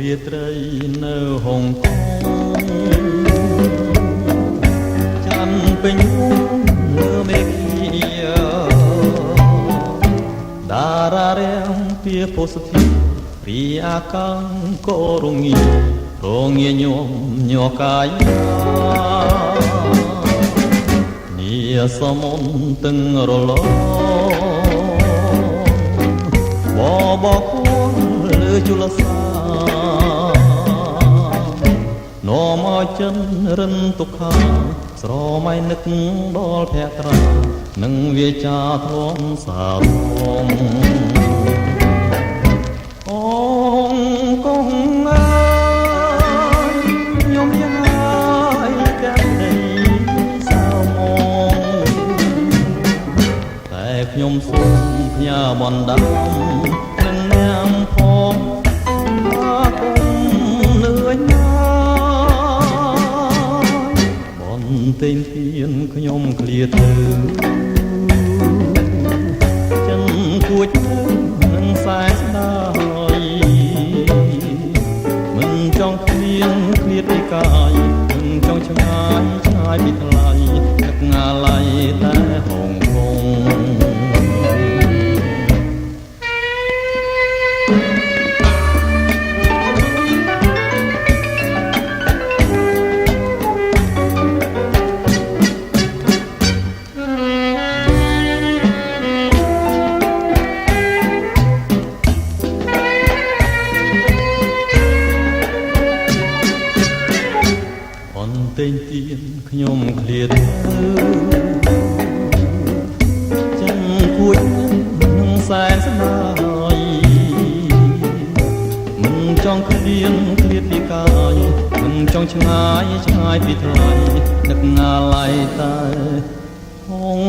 រាត្រីនៅហុងកុងចាំពេញមើលមេឃតារារាំងពីពោសធាពីអាកាំងក៏រងាញោមញ័រកាយនាសមន្តឹងរលបបគួងលើជលសានាំឲ្យចិនរិនទុក្ខាស្រមៃនឹកដល់ភក្ត្រានឹងវាចាធ្លំសាធំអូងកងអើយខ្ញុំយ៉ាងហើយទាំងនេះសៅមកតែខ្ញុំសូមផ្ញើបណ្ដាំនឹងនាមផងថាគុំនឿយណាយបន្ទិញទៀនខ្ញុំឃ្លាទៅចិនគួចនឹងខ្សែស្ដាយមិនចង់គ្លៀនឃ្លាតពីកាយមិនចង់ឆ្ងាយពីថ្លៃនឹកងាឡៃតែហងកងទិញទៀនខ្ញុំឃ្លាតចឹងគួចនឹងសែនស្ដាយមិនចង់ឃ្លាតពីកាយមិនចង់ឆ្ងាយពីថ្លៃនឹកងាឡៃតែហង